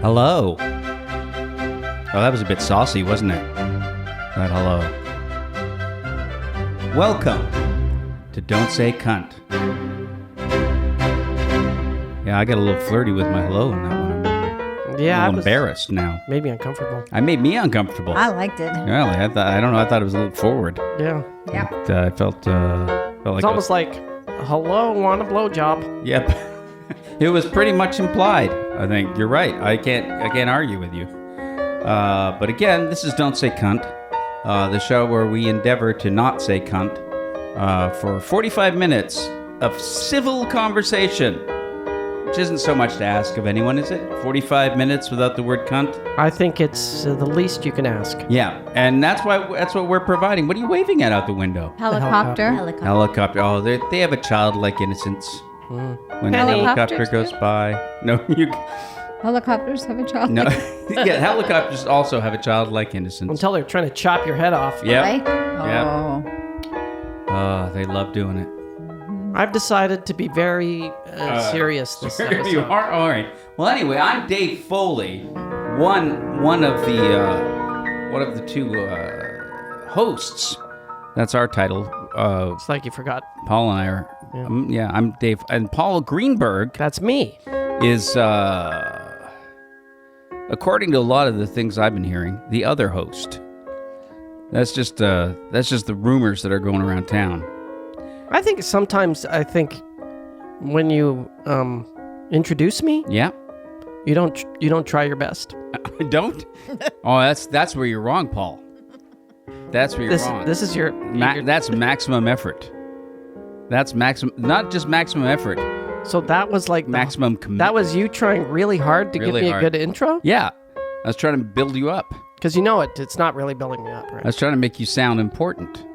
Hello. Oh, that was a bit saucy, wasn't it? That hello. Welcome to Don't Say Cunt. Yeah, I got a little flirty with my hello in that one. Yeah, I'm embarrassed now. Maybe uncomfortable. I made me uncomfortable. I liked it. Really? I thought it was a little forward. Yeah. Yeah. I felt like It's almost like, hello, want a blowjob? Yep. It was pretty much implied. I think you're right. I can't argue with you. But again, this is Don't Say Cunt, the show where we endeavor to not say cunt for 45 minutes of civil conversation, which isn't so much to ask of anyone, is it? 45 minutes without the word cunt? I think it's the least you can ask. Yeah, and that's what we're providing. What are you waving at out the window? Helicopter. Helicopter. Oh, they have a childlike innocence. When the Helicopters helicopter goes do? by. No, you... Helicopters have a child. No. Yeah, helicopters also have a childlike innocence. Until they're trying to chop your head off. Yep. Right? Yep. Oh. They love doing it. I've decided to be very serious this episode. You are? All right. Well, anyway, I'm Dave Foley, one of the two hosts. That's our title. It's like you forgot. Paul and I are. Yeah. I'm Dave. And Paul Greenberg That's me. is, according to a lot of the things I've been hearing, the other host. That's just the rumors that are going around town. I think sometimes when you introduce me, Yeah. you don't try your best. Don't? Oh, that's where you're wrong, Paul. That's where you're wrong. This is your That's maximum effort. That's not just maximum effort. So that was like Maximum commitment. That was you trying really hard to Really give me hard. a good intro? Yeah. I was trying to build you up. Because it's not really building me up, I right? was trying to make you sound important.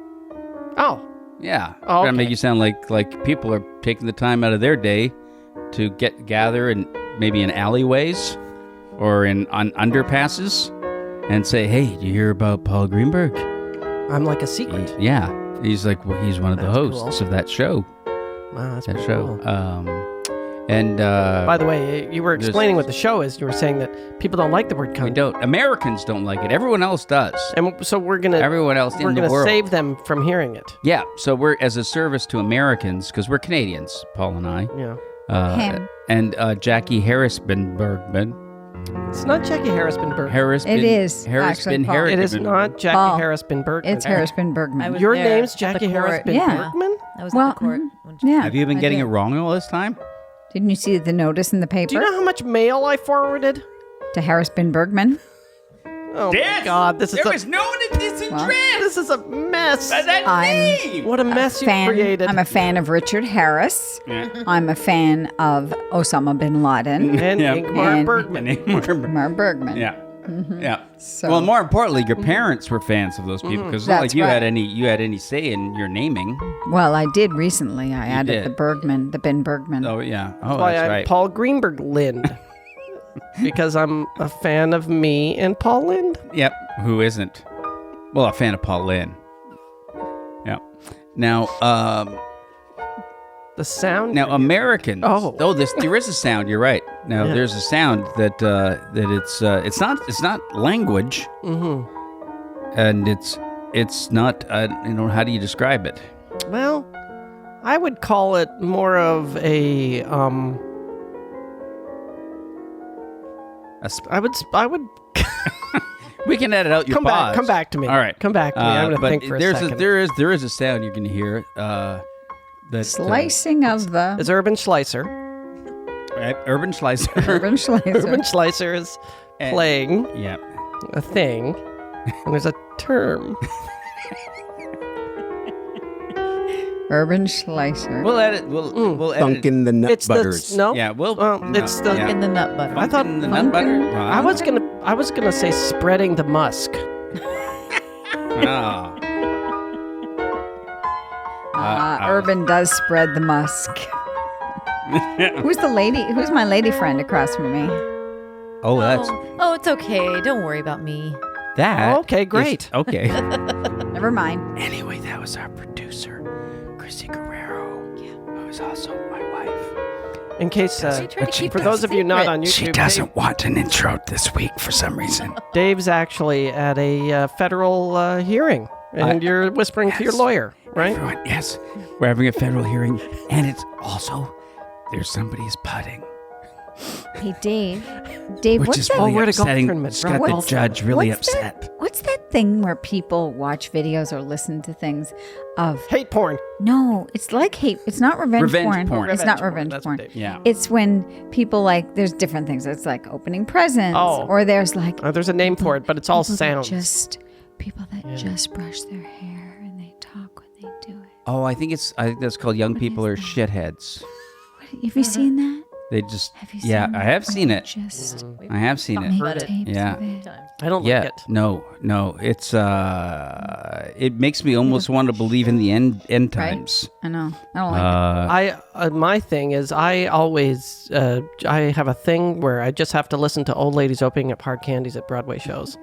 Oh. Yeah. Oh, Trying to okay. make you sound like people are taking the time out of their day to gather in maybe in alleyways or on underpasses and say, "Hey, do you hear about Paul Greenberg?" I'm like a secret. Yeah. He's like, well, he's one of the That's hosts of that show. Wow, that's That pretty show. cool. By the way, you were explaining what the show is. You were saying that people don't like the word cunt. we don't. Americans don't like it. Everyone else does. And so Everyone else in the world. save them from hearing it. Yeah. So we're as a service to Americans because we're Canadians, Paul and I. Yeah. Him. And Jackie Harrisbin-Bergman. It's not Jackie Harrisbin-Bergman. It is, actually, Paul. It is not Jackie Paul. Harrisbin-Bergman. It's Harrisbin Bergman. was Your there name's at Jackie the court. Harrisbin-Bergman? I was Well, at the court. Yeah. Have you been I getting did. it wrong all this time? Didn't you see the notice in the paper? Do you know how much mail I forwarded? To Harrisbin Bergman? Oh my God, this is this is a mess. What a mess you created. I'm a fan of Richard Harris. Yeah. I'm a fan of Osama bin Laden. And Yeah. Ingmar And- Bergman. Ingmar Bergman. Yeah. Yeah. So- Well, more importantly, your parents were fans of those people because it's not like That's you right. had any say in your naming. Well, I did recently. I added did. the Bergman, the Ben Bergman. Oh yeah. Oh, That's why that's I'm right. Paul Greenberg Lind. Because I'm a fan of me and Paul Lind. Yep. Who isn't? Well, a fan of Paul Lynn. Yeah. Now, The sound. Americans. Oh. There is a sound. You're right. Now, Yeah. there's a sound that it's not language, and it's not. How do you describe it? Well, I would call it more of a I would We can edit out your come pause. back to me. All right. Come back to me. I'm gonna but think for a there's second. there is a sound you can hear. That Slicing of the It's Urban Schlicer. Urban Schlicer. Urban Schlicer. Urban Schlicer is And- playing Yeah. a thing, and there's a term. Urban Schlicer. We'll edit. We'll edit. Dunkin' the Nut It's Butters. no. Yeah. We'll. It's the. In the nut butter. I thought Funkin' the nut butter. I was gonna say spreading the musk. Oh. Urban does spread the musk. Who's my lady friend across from me? Oh, that's Oh, it's okay. Don't worry about me. that. Okay, is- great. Okay. Never mind. Anyway, that was our producer, Crissy Guerrero, who is also my wife. In case, She tried to keep for it those of you not secret. on YouTube, She doesn't want an intro this week for some reason. Dave's actually at a federal hearing, and you're whispering to your lawyer, right? Everyone, yes, we're having a federal hearing, and it's also there's somebody's putting, Hey, Dave, which what's is that? really we're at a golf upsetting. tournament. It's got What's the judge really what's upset. What's that thing where people watch videos or listen to things of? Hate porn. No, it's like hate. It's not revenge porn. It's not revenge That's porn. what Dave- Yeah. It's when people like. There's different things. It's like opening presents, or there's like. There's a name for it, but it's all people that sounds. People that just brush their hair and they talk when they do it. Oh, I think that's called young people are shitheads. Have you seen that? They just Have you seen yeah, that? I have seen it. Just I have seen it. make tapes Yeah. of it. I don't Yeah, like it. no, it's it makes me almost want to believe in the end times. I know. I don't like it. My thing is I always I have a thing where I just have to listen to old ladies opening up hard candies at Broadway shows.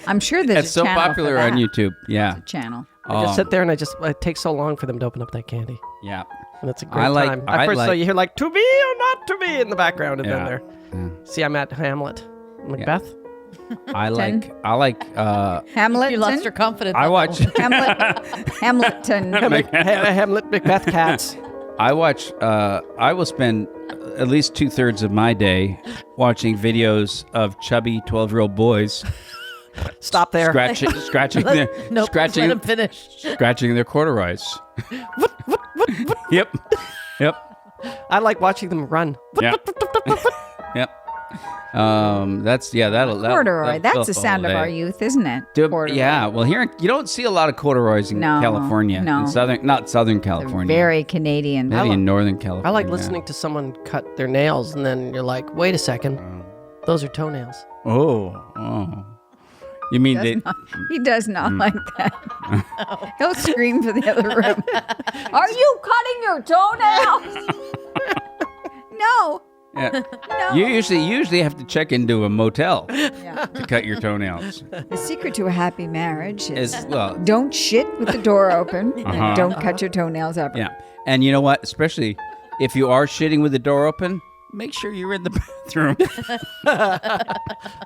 I'm sure there's It's a so channel popular for on that. YouTube. Yeah, Channel. I just sit there and it takes so long for them to open up that candy. yeah. And it's a great I like- time. I At first, so like- you hear like, to be or not to be in the background, and Yeah. then there. Yeah. See, I'm at Hamlet. Macbeth. I like Hamlet. You lost your confidence. I watch Hamilton. Hamlet, Macbeth, cats. I watch I will spend at least 2/3 of my day watching videos of chubby 12-year-old boys Stop there. scratching their Nope, scratching let him finish. scratching their corduroys. Yep. Yep. I like watching them run. Yep. Yep. That's that'll Corduroy. that'll That's the fill sound the of day. our youth, isn't it? Dude, Corduroy. yeah, well, here you don't see a lot of corduroys in No, California. no. In not Southern They're California. very Canadian. Maybe in Northern California. I like listening to someone cut their nails, and then you're like, wait a second. Those are toenails. Oh. You mean they? He does not like that. He'll scream to the other room. Are you cutting your toenails? No. Yeah. No. You usually have to check into a motel Yeah. to cut your toenails. The secret to a happy marriage is Well, don't shit with the door open Uh-huh. and don't cut your toenails ever. yeah. And you know what? Especially if you are shitting with the door open, make sure you're in the bathroom.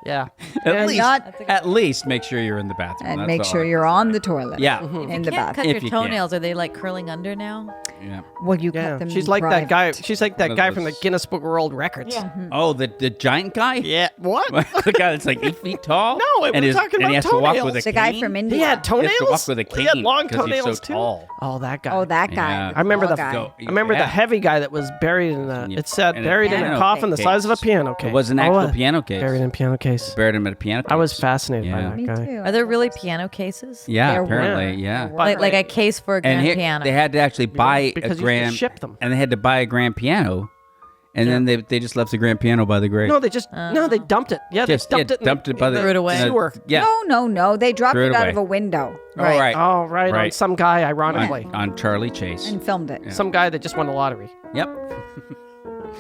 Yeah. At least make sure you're in the bathroom. And That's make all. sure you're on the toilet. Yeah. In the Can't bathroom. cut If your you can. toenails. Are they like curling under now? Yeah. Well, you Yeah. cut them. She's in like that guy. private. She's like One that of guy from the those- Guinness Book of World Records. Oh, the giant guy? Yeah. What? The guy that's like 8 feet tall? No, we're and talking and he about has to walk with a toenails. The guy cane? from He India. had toenails. He has to walk with a cane He had long 'cause he's toenails so too. tall. Oh, that guy. Oh, that guy. Yeah. I remember Tall the. guy. Go- I remember the yeah. heavy guy that was buried in a. you- It said in a buried in a piano coffin the case. size of a piano case. It was an Oh, actual piano case. Buried in a piano case. Buried him at a piano case. I was fascinated Yeah. by Me that guy. too. Are there really piano cases? Yeah, There apparently, were. yeah. There were. Like a case for a And grand piano. they had to actually buy because a you grand used to ship them. and they had to buy a grand piano, and then they just left the grand piano by the grave. No, they just they dumped it. Yeah, they Just dumped it. dumped it by the Threw it away. sewer. Yeah. No. They dropped Threw it it out away. of a window Oh, right. Oh, right, on Right. some guy, ironically. On Charlie Chase. and filmed it. Some guy that just won the lottery. Yep.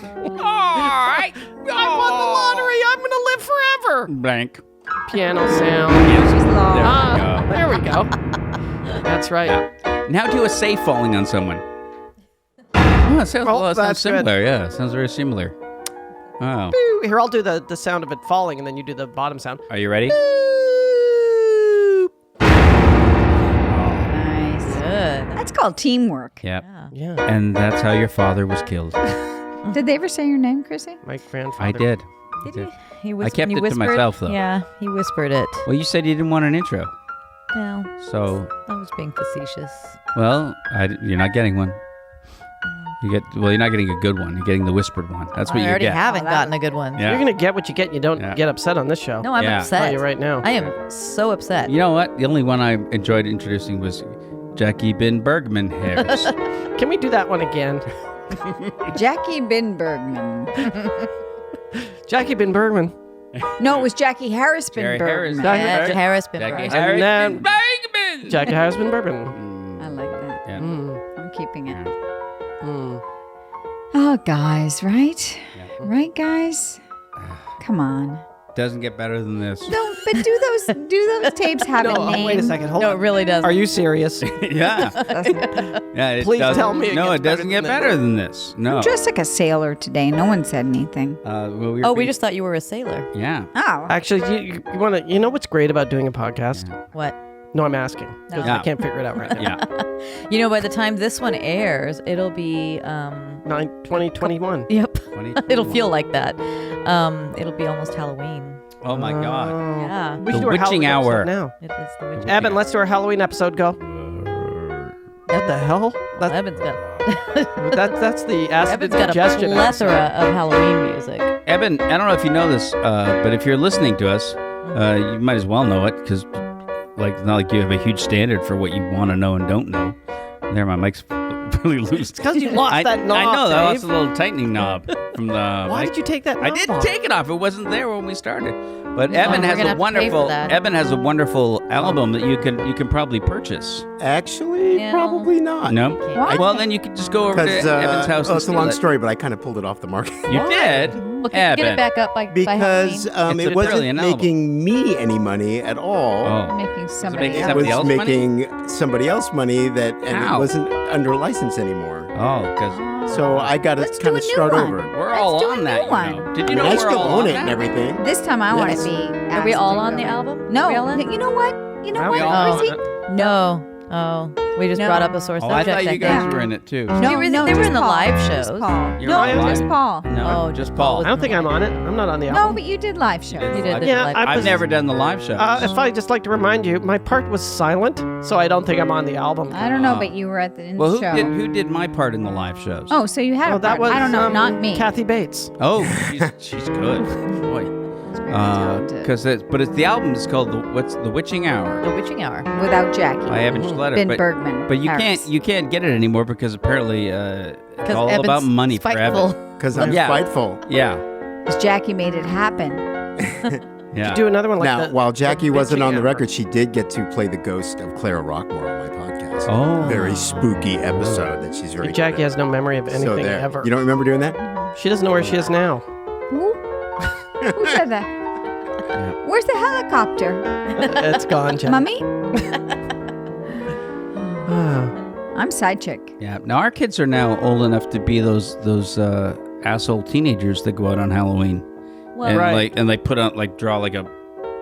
I won the lottery. I'm going to live forever. Blank. Piano sound. She's long. There we go. That's right. Yeah. Now do a safe falling on someone. Oh, it sounds, Well, it sounds that's similar. Yeah, it sounds very similar. Oh. Here, I'll do the sound of it falling, and then you do the bottom sound. Are you ready? Nice. Good. That's called teamwork. Yep. Yeah. And that's how your father was killed. Did they ever say your name, Crissy? My grandfather. I did. Did he? I kept it to myself, though. Yeah, he whispered it. Well, you said you didn't want an intro. No, So, I was being facetious. well, you're not getting one. You're not getting a good one. You're getting the whispered one. That's what I you already get. haven't Oh, that gotten a good one. Yeah. You're going to get what you get. You don't Yeah. get upset on this show. No, I'm Yeah. I'll upset. tell you right now. I am so upset. You know what? The only one I enjoyed introducing was Jackie Bin Bergman Harris. Can we do that one again? Jackie Bin Bergman. Jackie Bin Bergman. No, it was Jackie Harris Bin Jerry Harris. Bergman. Yeah, Jackie- Harris been Jackie right. Harris then- Bin Bergman. Jackie has been bourbon. I like that. Yeah. I'm keeping it. Mm. Oh, guys, right? Yeah. Right, guys? Come on. Doesn't get better than this. No, but do those tapes have a name? Wait a second. Hold No, on. it really doesn't. Are you serious? Yeah. Yeah. It Please doesn't- tell me it No, gets it doesn't better get than better than this. No. Dressed like a sailor today. No one said anything. Well, we just thought you were a sailor. Yeah. Oh. Actually, you want to? You know what's great about doing a podcast? What? No, I'm asking. No. 'Cause Yeah. I can't figure it out right now. Yeah. By the time this one airs, it'll be 2021. Yep. 20. It'll feel like that. It'll be almost Halloween. Oh my God. Yeah. We The should do our witching Halloween hour. episode now. It is the witch. Evan, let's do our Halloween episode. Go. What the hell? Evan's got That's the acid Evan's got a digestion. plethora of Halloween music. Evan, I don't know if you know this, but if you're listening to us, you might as well know it because, it's not like you have a huge standard for what you want to know and don't know. There, my mic's really loose. It's because you lost that knob. I know, I lost Dave. a little tightening knob from the. Why mic. did you take that knob I didn't off? take it off. It wasn't there when we started. But Evan we're has gonna a have to pay for wonderful. that. Evan has a wonderful album that you can probably purchase. Actually, Yeah. probably not. No. Why? Well, then you could just go over to Because Evan's house. and it's a steal long it. story, but I kind of pulled it off the market. You did. Well, can you get it back up by Because Halloween? It's it a wasn't brilliant album. making me any money at all. Oh. Making somebody making else. It somebody was else money? making somebody else money and How? it wasn't under license anymore. Oh, because So I got to Let's do kind a of new start one. over. we're Let's all do a on new that. one. You know. Did I you mean, know I we're still all own on it that? and everything. This time I want Yes. to be. Are we asked all to on do the it. album? No. Are we all in? You know what? Are we all Chrissy? No. Oh, we just No. brought up a sore Oh, I subject. thought you think. guys were in it too. No, They were no, in just the Paul. live Just shows. Paul. You're No, on it was live. just Paul. No, Oh, just Paul Paul. I don't think I'm on it. I'm not on the No, album. but you did live shows. did You did. Yeah, live I I've was- never done the live shows. If I just like to remind you, my part was silent, so I don't think I'm on the album. I don't know, but you were at the well, show. who did my part in the live shows? Oh, so you had Oh, a that part. was I don't know, not me. Kathy Bates. Oh, she's good. Boy. talented. Because the album is called the Witching Hour The Witching Hour. Without Jackie. by Evan Schlicer. Ben but, Bergman. but you Harris. can't get it anymore because apparently it's all Evan's about money for spiteful. Evan. Because I'm Yeah. spiteful. Yeah, Because Jackie made it happen. yeah. Do another one like Now, that. while Jackie wasn't on the Hour. record, she did get to play the ghost of Clara Rockmore on my podcast. Oh. Very spooky episode that she's very good Jackie at. has no memory of anything So there. ever. You don't remember doing that? She doesn't know where she is now. Who? Who said that? Where's the helicopter? It's gone, Jack. Mummy? I'm side chick. Yeah. Now our kids are now old enough to be those asshole teenagers that go out on Halloween Well, and Right. they put on draw like a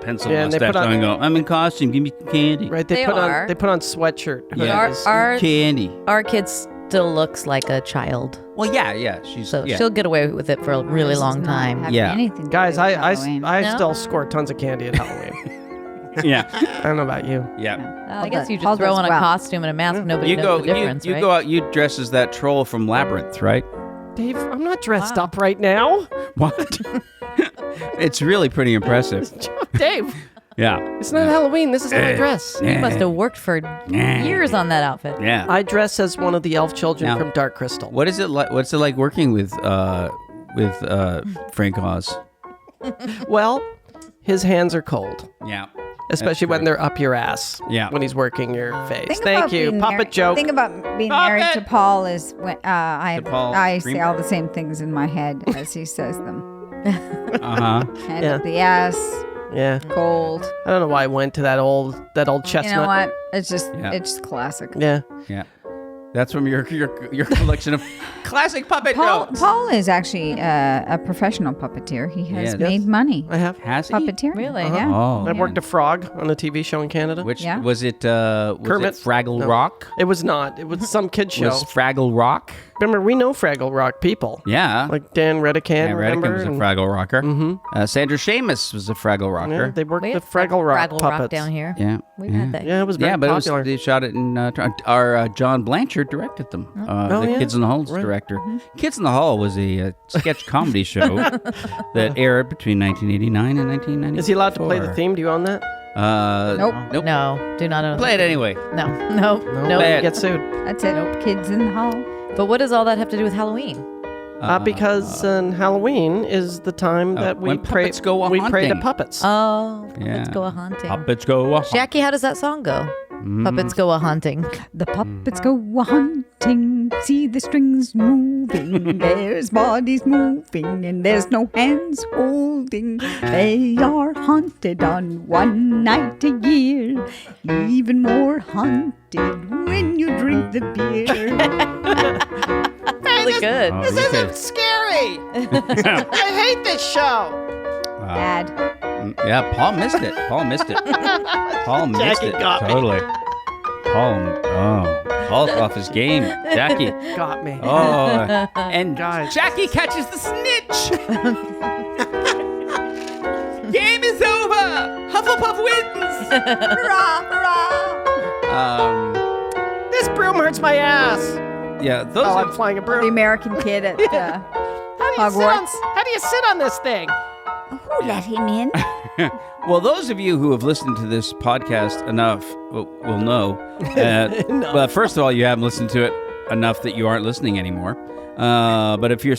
pencil Yeah, and they mustache put on- and go, I'm in costume, give me candy. Right? They are. They put on sweatshirt. Yeah. hoodies. Our Candy. kid still looks like a child, Well, yeah. She's so yeah. she'll get away with it for a really This long is not time. having Yeah. anything to Guys, do with I Halloween. still score tons of candy at Halloween. yeah. I don't know about you. Yeah. I guess you Paul just throw does on a well. costume and a mask. Nobody You knows go the difference, you right? go out, you dress as that troll from Labyrinth, right? Dave, I'm not dressed Wow. up right now. What? It's really pretty impressive. Dave, Yeah. it's not Halloween. This is how I dress. You must have worked for years on that outfit. Yeah. I dress as one of the elf children Now- from Dark Crystal. What is it like? What's it like working with Frank Oz? Well, his hands are cold, Yeah. especially when they're up your ass. Yeah. When he's working your face. Think Thank about you. being Puppet married- joke. Think about being married to Puppet! Paul is when To Paul I say Greenberg? all the same things in my head as he says them. Uh-huh. Hand Yeah. up the ass, Yeah. cold. I don't know why I went to that old chestnut. You know what? It's just Yeah. it's just classic. Yeah. Yeah. That's from your collection of classic puppet Paul jokes. Paul is actually a professional puppeteer. He has Yes. made money I have. Has he? puppeteering. Really? Yeah. Oh. I worked a frog on a TV show in Canada. Which Yeah. was it? Kermit? Fraggle No. Rock? It was not. It was some kid show. Was Fraggle Rock? Remember, we know Fraggle Rock people. Yeah. Like Dan Redican, Dan remember? Redican was a And- Fraggle Rocker. Mm-hmm. Sandra Seamus was a Fraggle Yeah, Rocker. they worked We with have Fraggle Rock Fraggle puppets. Rock down here. Yeah. We've yeah. had that. Yeah, it was very Yeah, but popular. they shot it in. Our John Blanchard directed them. Oh, the yeah? Kids in the Hall's Right. director. Kids in the Hall was a sketch comedy show that aired between 1989 and 1994. Is he allowed to play the theme? Do you own that? Nope. Nope. No, do not own Play it anyway. No. No. Bad. You get sued. That's it. Kids in the hall. But what does all that have to do with Halloween? Because Halloween is the time that we when pray. puppets go we pray to a-hunting. puppets. Oh, Yeah. let's go a hunting. Puppets go. Jackie, how does that song go? Puppets go a hunting. The puppets go a hunting. floating. See the strings moving. There's bodies moving, and there's no hands holding. They are haunted on one night a year. Even more haunted when you drink the beer. Really good. This isn't scary. I hate this show. Bad. Yeah, Paul missed it. Paul missed it. Got me. Totally. Paul's off his game. Jackie. Got me. Oh, and Guys. Jackie catches the snitch. Game is over. Hufflepuff wins. Hurrah, hurrah. This broom hurts my ass. Yeah, those Oh, are I'm flying a The broom. American kid at How Hogwarts. do you sit on this thing? Who let him in? Well, those of you who have listened to this podcast enough will know. Well, first of all, you haven't listened to it enough that you aren't listening anymore. But if you're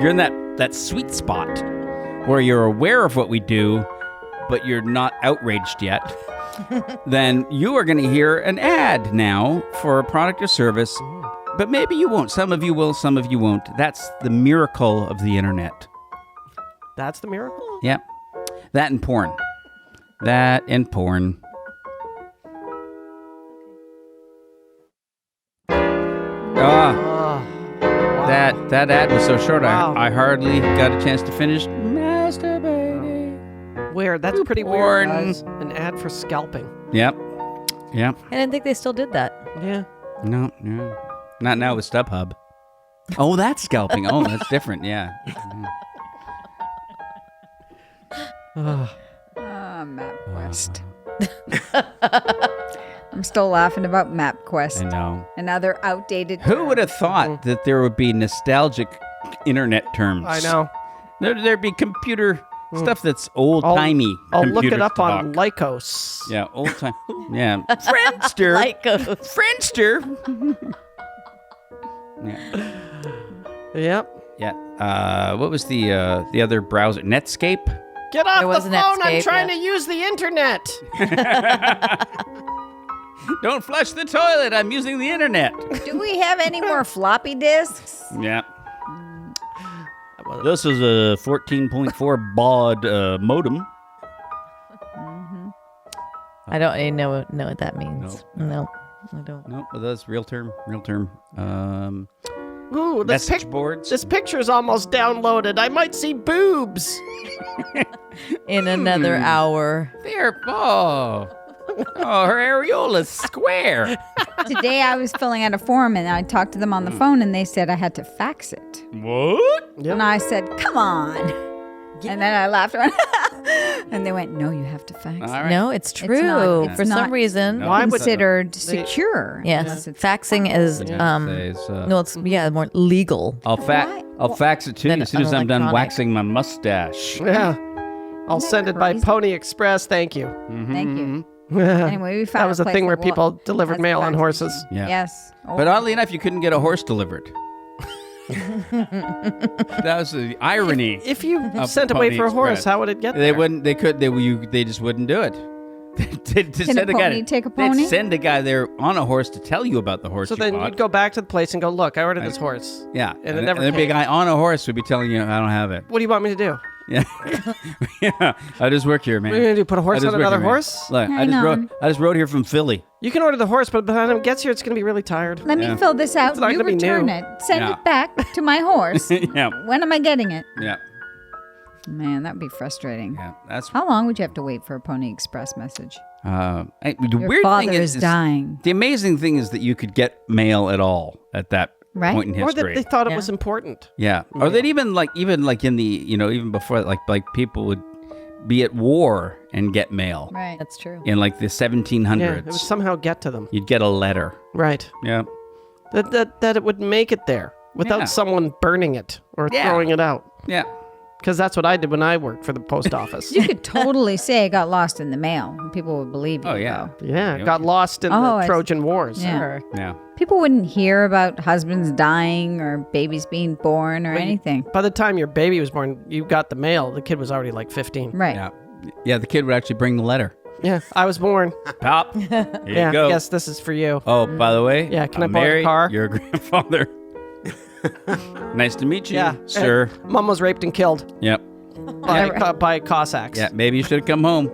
in that sweet spot where you're aware of what we do, but you're not outraged yet, then you are going to hear an ad now for a product or service. But maybe you won't. Some of you will, some of you won't. That's the miracle of the internet. That's the miracle? Yep. That and porn. That and porn. Wow. That ad was so short, Wow. I hardly got a chance to finish masturbating. Weird. That's pretty Porn. weird, guys. An ad for scalping. Yep. Yep. I didn't think they still did that. Yeah. No. Not now with StubHub. Oh, that's scalping. Oh, that's different. Yeah. MapQuest. I'm still laughing about MapQuest. I know. And other outdated. Who would have thought that there would be nostalgic internet terms? I know. There'd be computer stuff that's old-timey. I'll look it computer up talk. on Lycos. Yeah, old-time. Yeah. Friendster. Lycos. Friendster. Yeah. Yep. Yeah. What was the other browser? Netscape? Get off There the was phone. an I'm Netscape, trying yeah. to use the internet. Don't flush the toilet. I'm using the internet. Do we have any more floppy disks? Yeah. This is a 14.4 baud modem. I don't even know what that means. No, I don't. Nope, but that's real term. Ooh, Message boards. This picture's almost downloaded. I might see boobs. In another hour. There. Oh, her areola's square. Today I was filling out a form and I talked to them on the phone and they said I had to fax it. What? And I said, come on. And then I laughed. And they went, no, you have to fax All it. right. No, it's true. not- For it's some not- reason. No. Why would Considered secure. Yes. unless it's Faxing is no, it's more legal. I'll fax it to you Then as soon as I'm done electronic. waxing my mustache. Yeah. I'll Isn't send that it by crazy? Pony Express. Thank you. Thank you. Anyway, we found That was a a place thing where that people delivered has mail on fax horses. Yeah. Yes. Oh, But oddly enough, you couldn't get a horse delivered. That was the irony. If you Of sent away Pony for a horse, Express. how would it get They there? wouldn't. They could. They just wouldn't do it. To Can send a a guy pony take a they'd pony? send a guy there on a horse to tell you about the horse. So you then bought. you'd go back to the place and go, look, I ordered this horse. Yeah, and it never there'd be a came. guy on a horse who'd be telling you, "I don't have it." What do you want me to do? Yeah, yeah. I just work here, man. What are you going to do, put a I horse just on work another here, man. horse? Look, Hang on. I just rode here from Philly. You can order the horse, but by the time it gets here, it's going to be really tired. Let Yeah. me fill this out. It's not You gonna be return new. it. Send Yeah. it back to my horse. Yeah, When am I getting it? yeah, Man, that'd be frustrating. yeah. That's How long would you have to wait for a Pony Express message? the Your weird father thing is dying. The amazing thing is that you could get mail at all at that Right. point in Or history. that they thought it Yeah. was important. Yeah, or that even like in the even before like people would be at war and get mail Right. That's true. in like the 1700s. Yeah, it would somehow get to them. You'd get a letter. Right. Yeah, That it would make it there without Yeah. someone burning it or Yeah. throwing it out. yeah, Because that's what I did when I worked for the post office. You could totally say it got lost in the mail. And people would believe you. Oh, yeah. though. Yeah, Yep. got lost in Oh, the I see. Trojan Wars. Yeah. yeah. People wouldn't hear about husbands dying or babies being born or anything. By the time your baby was born, you got the mail. The kid was already like 15. Right. Yeah. Yeah, the kid would actually bring the letter. Yeah, I was born. Pop. Here you go. Yes, this is for you. Oh, by the way. Yeah, can I'm I borrow the Mary, car? Your grandfather. Nice to meet you, Yeah, sir. Mom was raped and killed Yep. by Cossacks. Yeah, maybe you should have come home.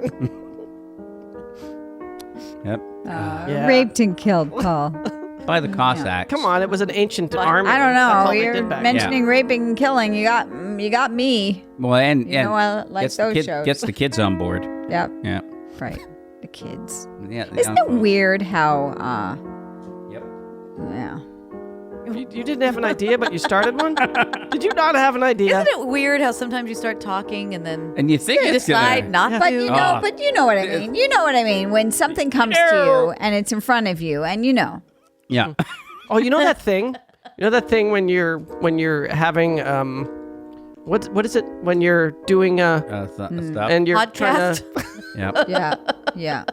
Yep. Yeah. Raped and killed, Paul. By the Cossacks. Come on, it was an ancient army. I don't That's know. all they You're did back mentioning raping and killing. You got me. Well, and You know, I like gets those the shows. gets the kids on board. Yep. Yeah. Right. The kids. Yeah. Isn't it weird how? Yep. Yeah. You didn't have an idea, but you started one? Did you not have an idea? Isn't it weird how sometimes you start talking and then And you think you it's decide gonna... not But to? you know, what I mean. You know what I mean. When something comes to you and it's in front of you, and you know. Yeah. Oh, you know that thing? You know that thing when you're having what is it when you're doing Stuff. and you're trying Podcast? to Yep. Yeah. Yeah.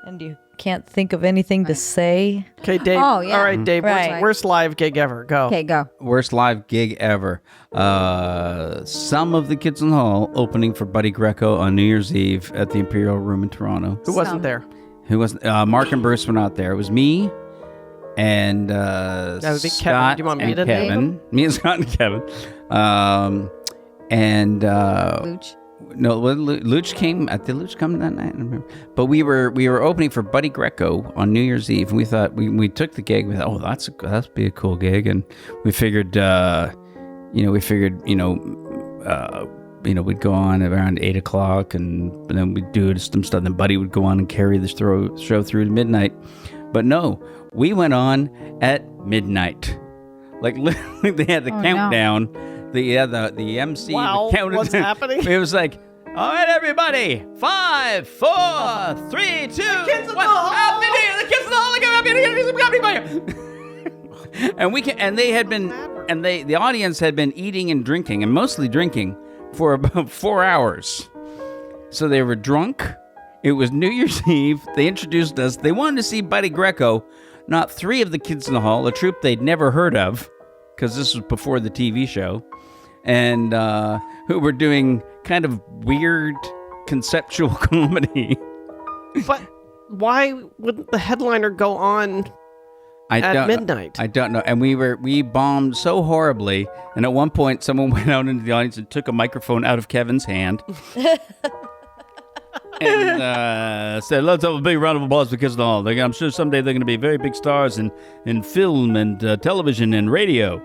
And you can't think of anything to say. Okay, Dave. Oh, yeah. All right, Dave. Right. Worst live gig ever. Go. Okay, go. Worst live gig ever. Some of the Kids in the Hall opening for Buddy Greco on New Year's Eve at the Imperial Room in Toronto. Who wasn't there? Who was Mark and Bruce were not there. It was me and would be Kevin. Scott Do you want me and to name Kevin. Me and Scott and Kevin. Luch. No, Luch came. Did Luch come that night? I don't remember. But we were opening for Buddy Greco on New Year's Eve, and we thought we took the gig. We thought, that'd be a cool gig, and we figured, we'd go on around 8:00, and then we'd do some stuff. Then Buddy would go on and carry the show through to midnight. But no, we went on at midnight. Like literally, they had the countdown. The MC Wow, counted. what's happening? It was like, all right, everybody, 5, 4, 3, 2, 1. Happy New Year, the Kids in the Hall. And they had been, and the audience had been eating and drinking, and mostly drinking, for about 4 hours. So they were drunk. It was New Year's Eve. They introduced us. They wanted to see Buddy Greco, not 3 of the Kids in the Hall, a troupe they'd never heard of, because this was before the TV show, and who were doing kind of weird conceptual comedy. But why would the headliner go on at midnight? I don't know. And we bombed so horribly, and at one point someone went out into the audience and took a microphone out of Kevin's hand. And said, let's have a big round of applause for Kids in the Hall. I'm sure someday they're going to be very big stars in film and television and radio.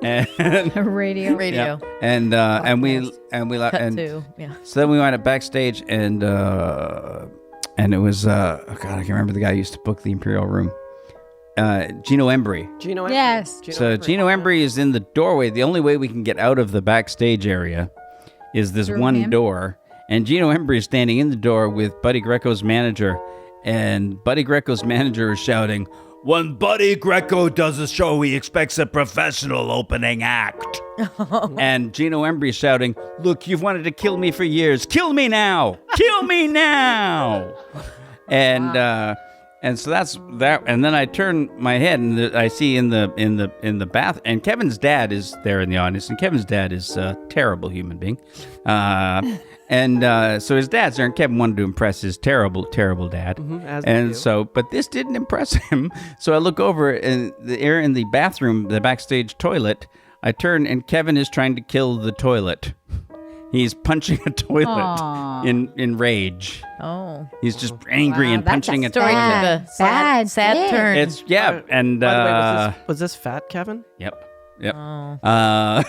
And Radio. yeah. And we Cut to, yeah. so then we went up backstage, and it was God, I can't remember the guy who used to book the Imperial Room. Gino Embry. Gino Embry. Yes. Gino Embry is in the doorway. The only way we can get out of the backstage area is this one door. And Gino Embry is standing in the door with Buddy Greco's manager. And Buddy Greco's manager is shouting, "When Buddy Greco does a show, he expects a professional opening act." And Gino Embry is shouting, "Look, you've wanted to kill me for years. Kill me now. Kill me now." And so that's that. And then I turn my head and I see in the bath, and Kevin's dad is there in the audience, and Kevin's dad is a terrible human being. So his dad's there, and Kevin wanted to impress his terrible, terrible dad. But this didn't impress him. So I look over in the bathroom, the backstage toilet. I turn, and Kevin is trying to kill the toilet. He's punching a toilet in rage. Oh. He's just angry and punching a Story toilet. took a sad turn. It's and by the way, was this Fat Kevin? Yep. Oh.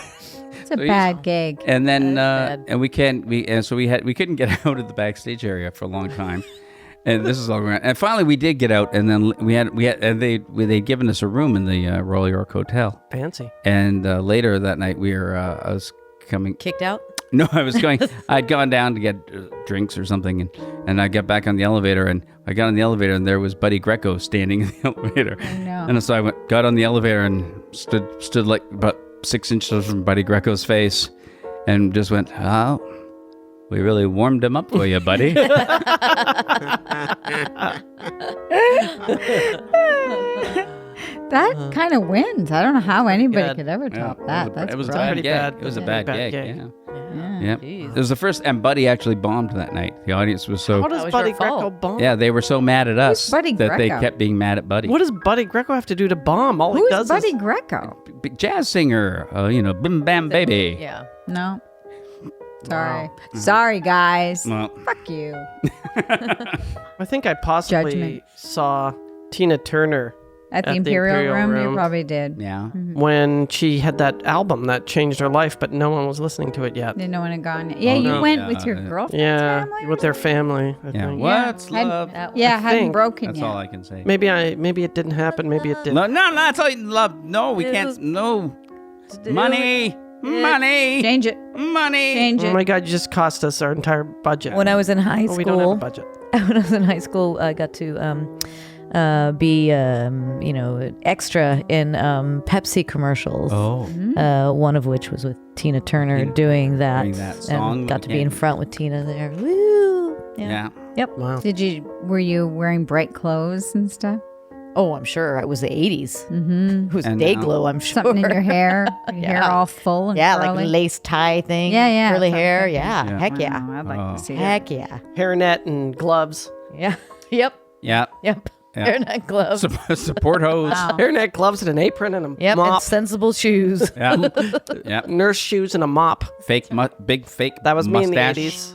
It's a bad gig. And then bad. and we couldn't get out of the backstage area for a long time. And this is all going on. And finally we did get out, and then they'd given us a room in the Royal York Hotel. Fancy. And later that night I was coming Kicked out? No, I'd gone down to get drinks or something, and I got back on the elevator, and I got on the elevator, and there was Buddy Greco standing in the elevator. I know. And so I got on the elevator and stood like about 6 inches from Buddy Greco's face, and just went, "Oh, we really warmed him up for you, buddy." That kind of wins. I don't know how anybody could ever top that. It was a rough. bad gig. It was a bad gig. Yeah. Yep. It was the first, and Buddy actually bombed that night. The audience was so. How does was Buddy your fault. Greco bomb? Yeah, they were so mad at us Buddy that they Greco? kept being mad at Buddy. What does Buddy Greco have to do to bomb? All he Who's does Buddy is... Greco? Big jazz singer, Bim Bam Baby. Yeah. No. Sorry. Sorry, guys. Well, Fuck you. I think I possibly Judgment. saw Tina Turner At the Imperial Room, you Room. probably did. yeah. when she had that album that changed her life, but no one was listening to it yet. Didn't know when it gone. Yeah, Oh, you no. went Yeah, with your girlfriend. Yeah, family or with their something? family. I Yeah. think. What's Had- love? Yeah, I hadn't think. broken That's yet. all I can say. Maybe it didn't happen. Maybe it did. No, that's all love. No, we can't. No. Money. Money. Change it. Money. Change Oh it. my God! You just cost us our entire budget. When I was in high we don't have a school, budget. when I was in high school, I got to be extra in Pepsi commercials. Oh. One of which was with Tina Turner doing that, doing that song. and got to be Yeah. in front with Tina there. Woo! Yeah. Yep. Wow. Were you wearing bright clothes and stuff? Oh, I'm sure it was the 80s. Mm-hmm. It was And day now- glow, I'm sure. Something in your hair? Your hair Yeah. all full and Yeah, curly? like lace tie thing. Yeah, yeah. Curly Okay. hair. Yeah. Yeah. Heck yeah. Wow, I'd like Oh. to see that. Heck yeah. Hairnet and gloves. Yeah. Yep. Yeah. Yep. Yeah. Hairnet gloves. Support hose. Wow. Hairnet, gloves, and an apron and a Yep. mop. And sensible shoes. Yeah. Yeah. Nurse shoes and a mop. Big fake. That was me in the mustache. 80s.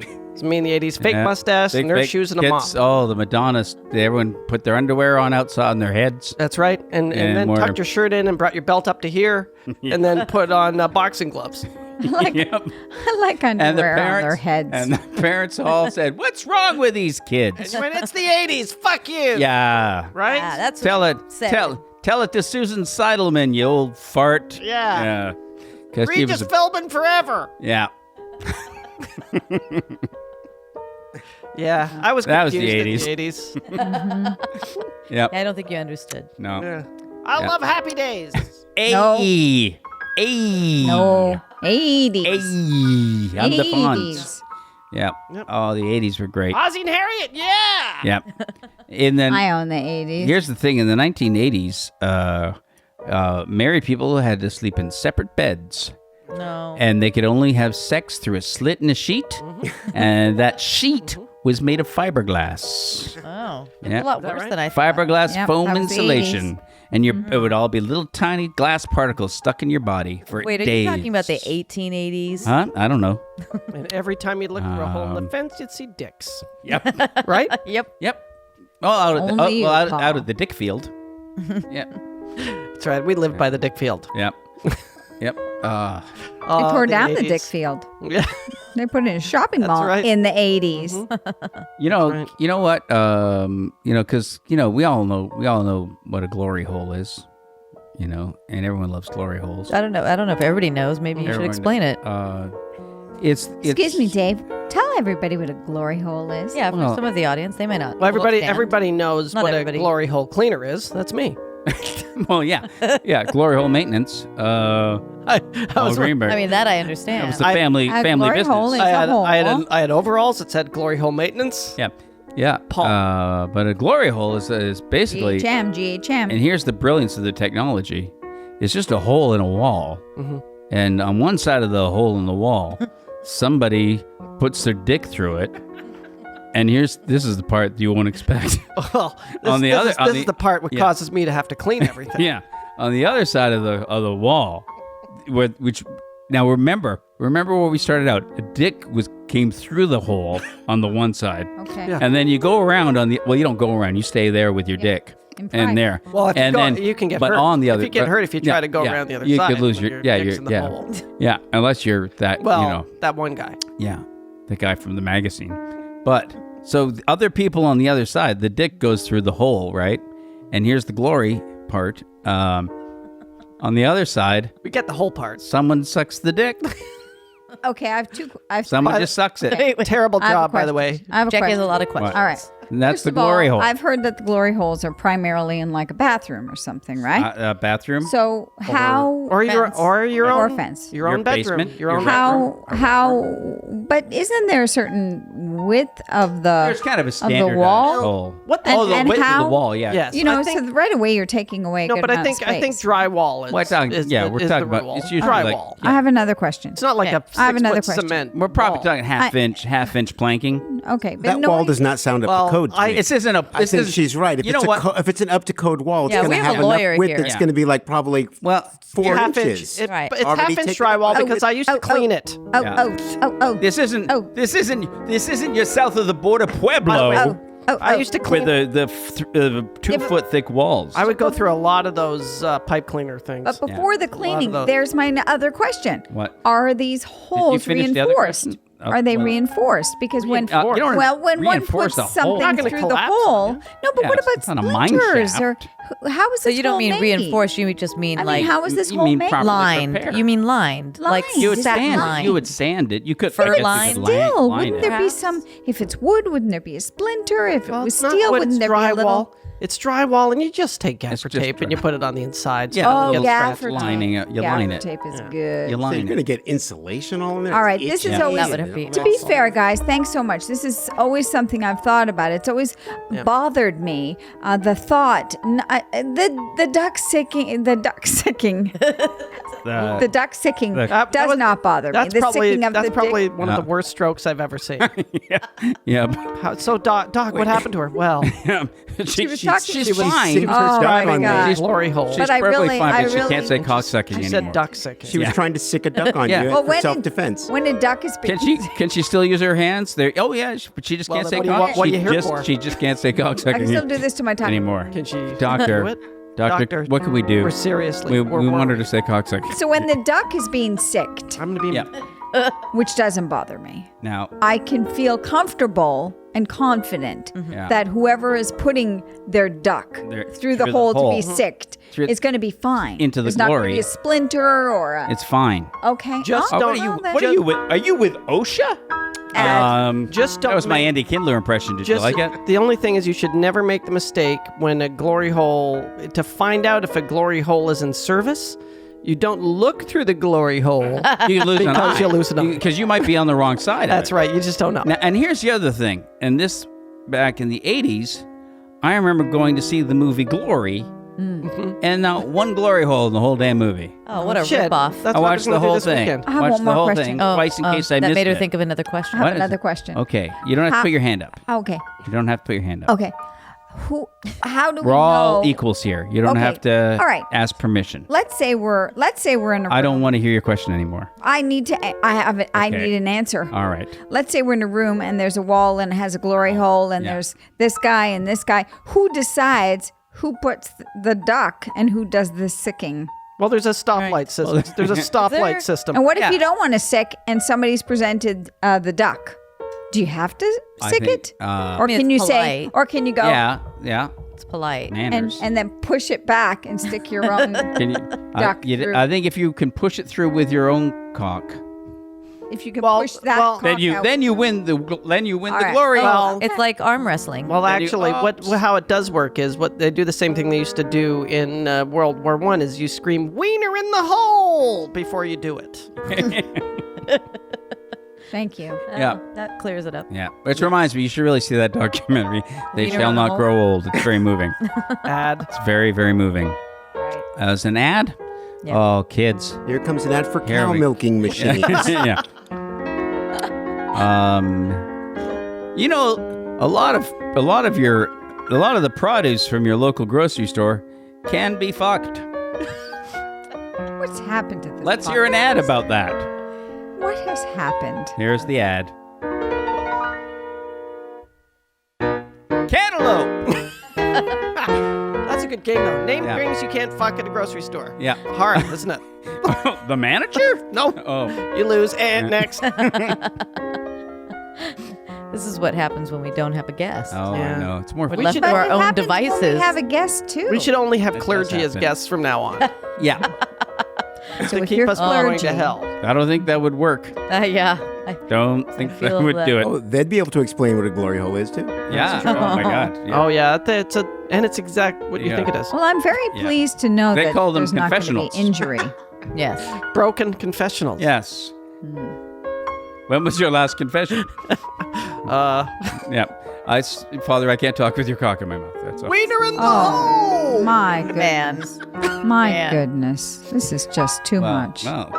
It was me in the 80s. Fake Yeah. mustache, Big nurse fake shoes, and a kids. mop. Oh, the Madonnas. Everyone put their underwear on outside on their heads. That's right. And And then more- tucked your shirt in and brought your belt up to here. And then put on boxing gloves. Yep. I like And the underwear on parents their heads. and the parents all said, "What's wrong with these kids?" When it's the 80s. Fuck you. Yeah. Right? Yeah, that's Tell what it. he said. Tell it to Susan Seidelman, you old fart. Yeah. Yeah. Because she was. Regis Philbin forever. Yeah. Yeah. I was That was the confused in the 80s. Yep. I don't think you understood. No. Yeah. I Yeah. love Happy Days. No. Ay. Ay. No. 80s. Ay. I'm the Fonz. 80s. Yep. Yep. Oh, the 80s were great. Ozzie and Harriet. Yeah. Yep. And then I own the 80s. here's the thing: in the 1980s, married people had to sleep in separate beds, No. and they could only have sex through a slit in a sheet, Mm-hmm. and that sheet was made of fiberglass. Oh. It's Yeah. a lot Is that worse right? than I thought. Fiberglass Yep, foam that was the insulation, and it would all be little tiny glass particles stuck in your body for Wait, are days. you talking about the 1880s? Huh? I don't know. And every time you'd look through a hole in the fence, you'd see dicks. Yep. Right? Yep. Yep. Oh, out of the, Only you, out Paul. of the dick field. Yep. That's right. We lived by the dick field. Yep. Yep. They tore down the 80s. Dick Field. Yeah. They put it in a shopping That's mall right. in the 80s. You know, Right. you know what? Because we all know what a glory hole is. And everyone loves glory holes. I don't know if everybody knows. Maybe you should Everyone- explain it. It's Excuse me, Dave. Tell everybody what a glory hole is. Yeah, for well- some of the audience, they may not. Well, everybody understand. knows Not what everybody. a glory hole cleaner is. That's me. Well, yeah, glory hole maintenance. I Paul was Greenberg. I mean, that I it was understand. the family A family glory business. hole is I a had, hole. I had overalls that said glory hole maintenance. Yeah, yeah. Paul. But a glory hole is basically. GHM. And here's the brilliance of the technology: it's just a hole in a wall, and on one side of the hole in the wall, somebody puts their dick through it. And this is the part you won't expect. Well, On the other- this is the part what yeah. causes me to have to clean everything. Yeah, on the other side of the wall, which now remember where we started out. A dick came through the hole on the one side, Okay. Yeah. and then you go around on the. Well, you don't go around. You stay there with your dick In front. and there. Well, if and you go, then you can get but hurt. on the other, if you get hurt if you try to go yeah, around the other you side. could lose when your dick's in the yeah hole. yeah unless you're that Well, that one guy. yeah the guy from the magazine. But so the other people on the other side, the dick goes through the hole, right? And here's the glory part. On the other side, We get the whole part. someone sucks the dick. Okay, I have two. Someone just sucks it. Terrible I have a job, by the question. way. I have a Jack has question. a lot of questions. All right. And that's First the of all, glory hole. I've heard that the glory holes are primarily in like a bathroom or something, right? Bathroom. So how or your or own fence. your own bedroom, basement, your own How but isn't there a certain width of the There's kind of a standard wall? hole. What the- And- the and width of how- the wall, yeah. Yes. You know, I think- so right away you're taking away a No, good but I amount of think space. drywall is. We're talking- is yeah, the, we're is talking the about- rule. it's usually like- drywall. I have another question. It's not like a I have another 6-foot question. cement. We're probably wall. talking half inch planking. Okay, but That no, wall does not sound up Well, to code. to me. This isn't a. I think she's right. If you it's know what? if it's an up to code wall, it's Yeah, going we to have have a lawyer enough width. here. It's Yeah. going to be like probably Well, 4 half inches. inch. Right. It's Already half inch taken drywall out. because I used to clean it. this isn't. Oh. This isn't your south of the border Pueblo I used to clean. with the 2-foot thick walls. I would go through a lot of those pipe cleaner things. But before the cleaning, those. there's my other question. What? Are these holes finish the other reinforced? question? Are they well- reinforced? Because when you don't when one reinforce puts a hole. something Not gonna through the collapse hole, on you. no. But Yeah, what it's about not a mine splinters? Or shaft. how is So this you don't hole mean made? reinforced, you just mean I like mean, how is this you hole mean made? properly lined. prepared. You mean lined. Like Lined. You would That sand line. it. You would sand it. You could. Fur I guess you lined? could Still, line wouldn't it. there be some? If it's wood, wouldn't there be a splinter? If it was It's not steel, wood, wouldn't it's there be a little? drywall. It's drywall, and you just take It's gaffer just tape and you put it on the inside. So Yeah, it a Oh, little doesn't get gaffer scratched. tape. lining it. You line Gaffer it. tape is You good. So you're line going to it. get insulation all in there. All right, It's this is itchy. always That would be- to be fair, guys. Thanks so much. This is always something I've thought about. It's always bothered me. The thought, the duck sicking, the duck sicking, the duck sicking That does was- not bother me. That's The probably sicking of that's the probably dick. one of the worst strokes I've ever seen. Yeah. So Doc, what happened to her? Well, She was talking- she's she was fine. sick of her Oh, duck my on God. there. she's glory hole. She's But I perfectly really- fine, I but she can't really- say cocksucking She anymore. said duck sick. She was trying to sick a duck on Yeah. you Well, for self-defense. when a duck is being Can she still use her hands? There. Oh yeah, but she just Well, can't then say what do you want- cock. what are she you here just for? she just can't say I cocksucking can still do this to my tongue anymore. Can she Doctor, do it? Doctor, what can we do? We're seriously. We we're want her worried. to say cocksucking. So when the duck is being sicked, I'm gonna be. Yeah. which doesn't bother me, Now, I can feel comfortable and confident Yeah. that whoever is putting their duck through the hole to be sicked Through- is going to be fine. into the There's not going to glory. be a splinter or a... it's fine. Okay. Just Oh, don't- well, then- What are you with? Are you with OSHA? Just don't That was my make- Andy Kindler impression. Did you Just like it? the only thing is you should never make the mistake when a glory hole to find out if a glory hole is in service. You don't look through the glory hole. You lose an Because eye. you'll lose an eye. Because you might be on the wrong side. That's of it. right. You just don't know. Now, and here's the other thing. And this back in the 80s, I remember going to see the movie Glory, and not one glory hole in the whole damn movie. Oh, what a Shit. ripoff. That's I what watched we're the gonna do whole this thing. weekend. I have Watched one the more whole question. thing Oh, twice in case I that missed made her it. think of another question. I have What is another it? question. Okay, you don't have to put your hand up. Okay. You don't have to put your hand up. Okay. How do we We're all know? equals here. You don't Okay. have to All right. ask permission. Let's say we're in a I don't want to hear your question anymore. I need to I have it. I Okay. need an answer. All right. Let's say we're in a room and there's a wall and it has a glory hole and Yeah. there's this guy and this guy. Who decides who puts the duck and who does the sicking? Well, there's a stoplight system. There's a stoplight there? system. And what if Yeah. you don't want to sick and somebody's presented the duck? Do you have to I sick think, it? Or mean, can it's you say, polite. or can you go Yeah. It's polite. Manners. and then push it back and stick your own? Can you, duck through. I think if you can push it through with your own cock, If you can Well- push that, well- cock then out. you win the right. glory. Well, It's like arm wrestling. Well, Then you- actually, oops. how it does work is what they do the same thing they used to do in World War One is you scream "wiener in the hole" before you do it. Thank you. Yeah. That clears it up. Yeah, which reminds me, you should really see that documentary. They Wiener shall in the not hole. grow old. It's very moving. Ad. It's very, very moving. Right. As an ad? Yeah. Oh, kids. Here comes an ad for Here cow we- milking machines. Yeah. You know, a lot of the produce from your local grocery store can be fucked. What's happened to this? Let's hear an ad about that. What has happened? Here's the ad. Cantaloupe. That's a good game though. Name Yeah. things you can't fuck at a grocery store. Yeah. Hard, isn't it? The manager? No. Oh. You lose. And next. This is what happens when we don't have a guest. Oh, Yeah. I know. It's more We're fun. left should- to our it own happens when devices. we have a guest too. We should only have That does clergy as happen. guests from now on Yeah. so to if keep you're us going clergy, to hell. I don't think that would work. Yeah, don't think they feel would that. do it. Oh, they'd be able to explain what a glory hole is too. Yeah. Oh my God. Yeah. Oh yeah, it's exact what you Yeah. think it is. Well, I'm very Yeah. pleased to know They that call them there's not going to be confessionals. injury. Yes. Broken confessionals. Yes. When was your last confession? Yeah. Father, I can't talk with your cock in my mouth. That's all. Wiener in the Oh, hole. my Man. goodness. My Man. goodness. This is just too much. Well,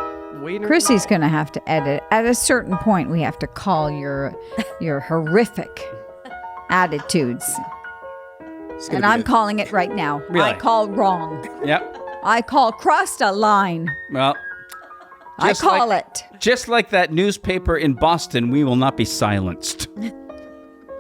Wiener. Chrissy's going to have to edit. At a certain point, we have to call your horrific attitudes. It's gonna And be I'm a- calling it right now. Really? I call wrong. yep. I call crossed a line. Well, I just call like, it. Just like that newspaper in Boston, we will not be silenced.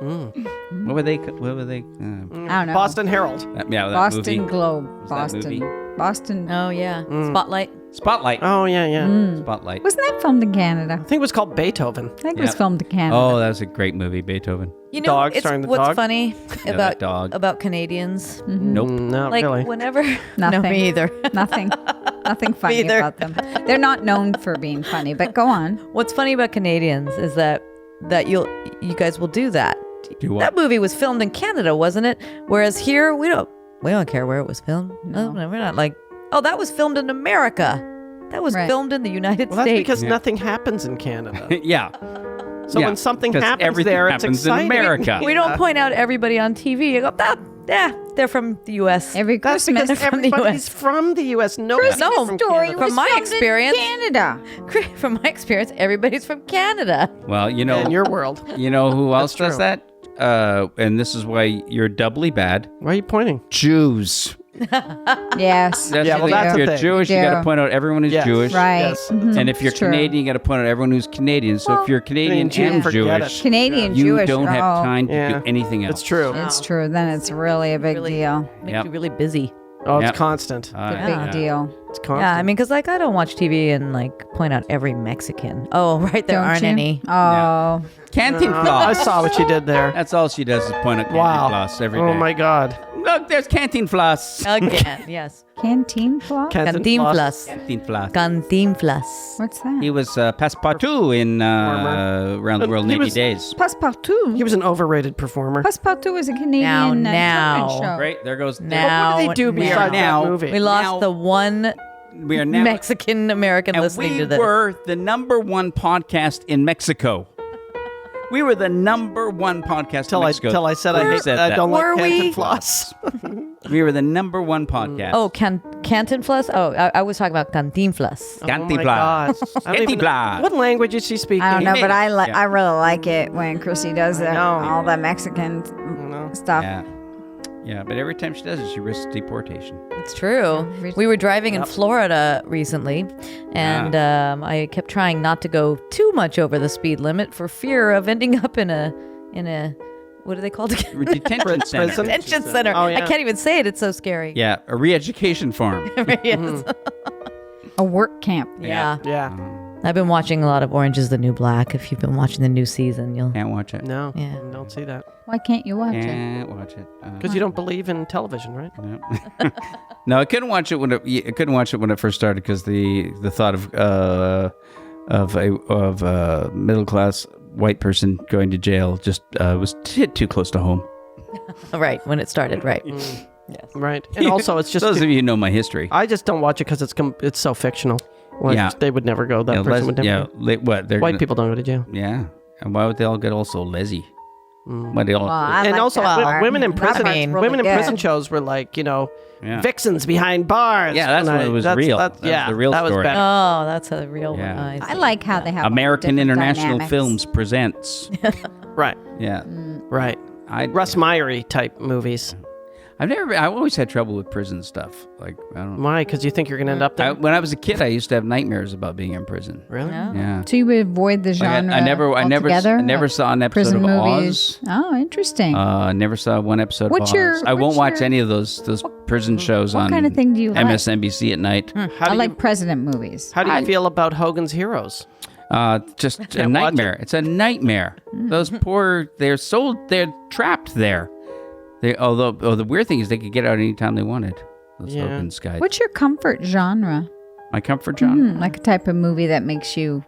What were they? I don't know. Boston Herald. That Boston movie. Globe. that Boston. movie? Boston. Oh yeah. Spotlight. Spotlight. Oh yeah. Spotlight. Wasn't that filmed in Canada? I think it was called Beethoven. I think it was Yeah. filmed in Canada. Oh, that was a great movie, Beethoven. You know, Dog, it's starring the what's dog? funny Yeah, that dog. about Canadians. Nope. Not Like really. whenever. Nothing. No, me either. Nothing. Nothing funny Either. about them. They're not known for being funny, but go on. What's funny about Canadians is that you guys will do that. Do what? That movie was filmed in Canada, wasn't it? Whereas here we don't care where it was filmed. No, we're not like, oh, that was filmed in America. That was Right. filmed in the United Well, that's States. because nothing happens in Canada. Yeah. So Yeah, when something 'cause happens everything there, it's happens in exciting. America. We don't point out everybody on TV. You go, they're from the U.S. Every That's Christmas. because from the everybody's US. from the U.S. Nobody's No, from story Canada. was From my filmed in experience- Canada. From my experience, everybody's from Canada. Well, In your world. you know who else does true. that? And this is why you're doubly bad. Why are you pointing? Jews. Yes. That's Yeah, the well, thing. that's if the you're thing. Jewish, you Yeah. got to point out everyone who's Yes. Jewish. Right. Yes. Mhm. And if you're It's true. Canadian, you got to point out everyone who's Canadian. So if you're Canadian Jew, and forget Jewish, it. Canadian you Jewish. don't have oh, time to Yeah. do anything else. It's true. It's true. Then it's really a big Really deal. Makes Yep. you really busy. Oh, it's Yep. constant. Big Yeah. deal. It's constant. Yeah, I mean, because like I don't watch TV and like point out every Mexican. Oh, right, there Don't aren't you? any. Oh. Canteen I floss. saw what you did there. That's all she does is point at canteen Wow. floss every day. Oh my God. Look, there's canteen floss. Again, yes. Canteen floss? Cantinflas. Canteen floss. Cantinflas. What's that? He was Passepartout in Around the World in He 80 was- Days. Passepartout. He was an overrated performer. Passepartout is a Canadian Now. television show. Great, there goes Now, What do they do now. besides Now. that movie? We lost Now- the one We are now Mexican American and listening we to this. were the #1 podcast in Mexico. We were the #1 podcast Till in I Mexico. said Who I hate said I that? don't like Were Canton we? floss. We were the #1 podcast. Oh, Cantinflas? Oh, I was talking about Cantinflas. Oh my Cantinflas. God. I don't even know- Cantinflas. What language is she speaking? I don't know, but Yeah. I really like it when Crissy does that, know. all the Mexican stuff. Yeah. Yeah, but every time she does it, she risks deportation. It's true. We were driving in Florida recently, and I kept trying not to go too much over the speed limit for fear of ending up in a what are they called again? Detention center. Prison? Detention center. Oh, yeah. I can't even say it. It's so scary. Yeah, a re-education farm. Yes. A work camp. Yeah. Yeah. I've been watching a lot of Orange is the New Black. If you've been watching the new season, you'll. Can't watch it. No. Yeah. Don't see that. Why can't you watch it? Can't watch it. Because you don't believe in television, right? No. No, I couldn't watch it when it first started because the thought of a middle class white person going to jail just was hit too close to home. Right when it started. Right. Mm. Yes. Right. And also, it's just Those of you who know my history. I just don't watch it because it's so fictional. Like, Yeah. they would never go. That Yeah, person would never. what? They're White gonna- people don't go to jail. Yeah, and why would they all get all so lazy? Why they all? Well, I And like also, that part. women in That prison, part's really women in good. prison shows were like, Yeah. vixens behind bars. Yeah, that's And when it was real. That's yeah, the real that was story. better. Oh, that's a real Yeah. one. I like how they have American different International dynamics. Films presents. Right, Yeah, right. Russ Meyer type movies. I've always had trouble with prison stuff. Like I don't know. Why? Because you think you're going to end up there? When I was a kid, I used to have nightmares about being in prison. Really? Yeah. So you would avoid the Like, genre I never altogether? saw an episode Prison of movies. Oz. Oh, interesting. Never saw one episode What's of Oz. your- I won't what's watch your- any of those prison shows what on kind of thing do you like? MSNBC at night. How I do like you, president movies. how do you feel about Hogan's Heroes? Just a Can't watch nightmare. It's a nightmare. Those poor, they're trapped there. Although the weird thing is they could get out anytime they wanted. Those Yeah. Hogan's guys. What's your comfort genre? My comfort genre? Like a type of movie that makes you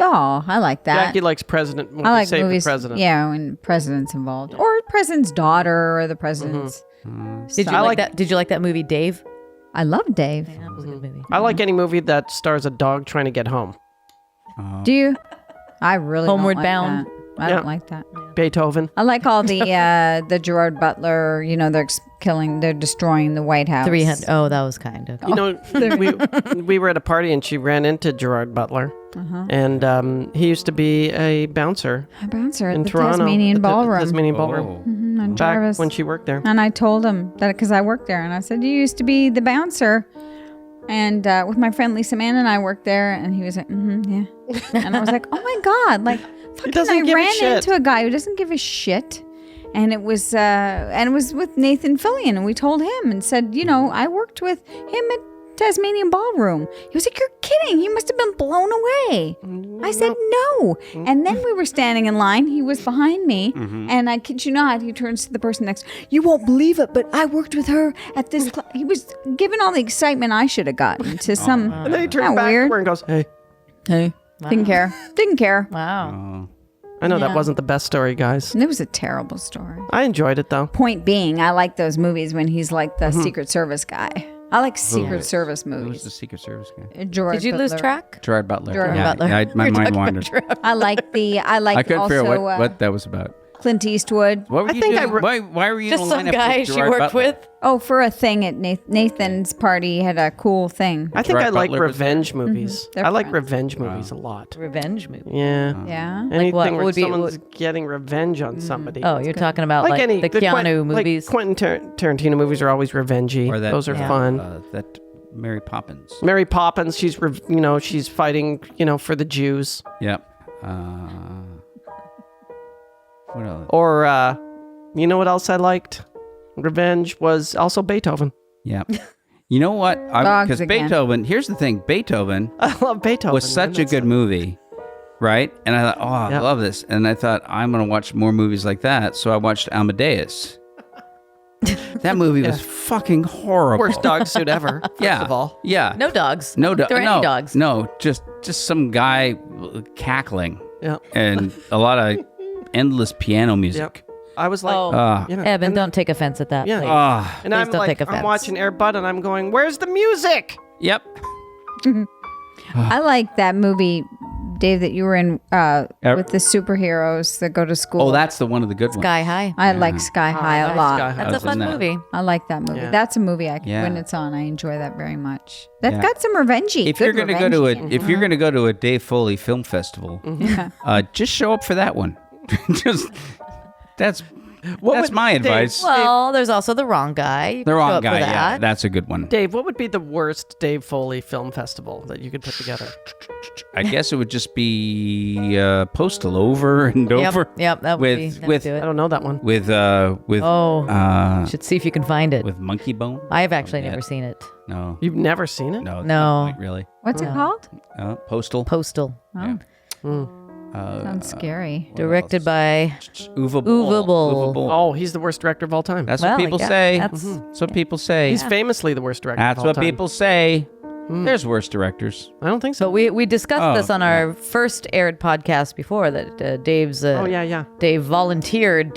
Oh, I like that. Jackie likes president. When I we like save movies. the president. Yeah, when president's involved, or president's daughter, or the president's. Did you I like like- that? Did you like that movie, Dave? I love Dave. Yeah, that was a good movie. I like any movie that stars a dog trying to get home. Do you? I really Homeward don't like Bound. that. I Yeah. don't like that. Beethoven. I like all the Gerard Butler. You know, they're destroying the White House. 300. Oh, that was kind of. You know, we were at a party and she ran into Gerard Butler. And he used to be a bouncer A bouncer at in the Toronto. Tasmanian at the Ballroom. Tasmanian Ballroom. Oh. On Back Jarvis. when she worked there. And I told him that because I worked there, and I said, "You used to be the bouncer." And with my friend Lisa Mann and I worked there, and he was like, yeah. And I was like, "Oh my god!" Like, fucking, doesn't I give a ran shit. into a guy who doesn't give a shit. And it was with Nathan Fillion, and we told him and said, you know, I worked with him at Tasmanian Ballroom. He was like, "You're kidding. He must have been blown away." I said, "No." And then we were standing in line. He was behind me. And I kid you not, he turns to the person next. "You won't believe it, but I worked with her at this club." He was giving all the excitement I should have gotten to some. And then he turns Isn't that back weird? to her and goes, hey. Hey. Didn't care. Didn't care. Wow. I know that wasn't the best story, guys. It was a terrible story. I enjoyed it, though. Point being, I like those movies when he's like the Secret Service guy. I like Secret Service Who was movies. the Secret Service guy? Gerard Did you lose Butler. track? Gerard Butler. Gerard yeah, Butler. Yeah, my You're mind talking about wandered. Gerard. I like I couldn't also figure out what that was about. Clint Eastwood. What were I you think doing? I Why were you Just in a some lineup guy with she Gerard worked Butler? with. Oh, for a thing at Nathan's party, he had a cool thing. I think Gerard I like Butler was there? revenge movies. They're I like fun. revenge movies a lot. Revenge movie. Yeah. Yeah. Anything what where would be- someone's getting revenge on somebody. Oh, you're talking about like the Keanu movies. Like Quentin Tarantino movies are always revengey. Or that, Those are fun. That Mary Poppins. Mary Poppins, she's she's fighting, for the Jews. Yep. What else? Or you know what else I liked? Revenge was also Beethoven. Yep. You know what? Dogs Because again. Beethoven. Here's the thing. Beethoven I love Beethoven. was such a man. good movie, right? And I thought, oh, I Yep. love this. And I thought, I'm going to watch more movies like that. So I watched Amadeus. That movie was fucking horrible. Worst dog suit ever. First Yeah. of all. Yeah. No dogs. No There are no, any dogs. No, just some guy cackling Yeah. and a lot of endless piano Yep. music. I was like, Oh, you know, Evan, and- don't take offense at that. Yeah. please. And Please I'm don't like, take offense. I'm watching Air Bud and I'm going, where's the music? Yep. I like that movie, Dave, that you were in with the superheroes that go to school. Oh, that's the one of the good Sky High. I like Sky High a like lot. Sky High. That's a Isn't fun that- movie. I like that movie. Yeah. That's a movie Yeah. when it's on, I enjoy that very much. That's Yeah. got some revengey. If good you're gonna go to revenge. if you're gonna go to a Dave Foley Film Festival, just show up for that one. just that's would- my Dave, advice. Well, there's also The Wrong Guy. You The can show wrong up for guy. Yeah, that. that's a good one. Dave, what would be the worst Dave Foley film festival that you could put together? I guess it would just be Postal over and Yep, over. yep, that would with be. That would with do I it. don't know that one. with Oh, uh you should see if you can find it. with Monkey Bone. I've actually Yeah. never seen it. No, You've never seen it? no, No. not really. What's it called? Postal. Postal. Yeah. Sounds scary. Directed by Uwe Uwe Boll. Oh, he's the worst director of all time. That's Well, what people yeah, say. that's- That's what people say. He's famously the worst director That's of all what time. people say. There's worse directors. I don't think so. So we discussed Oh, this on our first aired podcast before that Dave's oh, yeah. Dave volunteered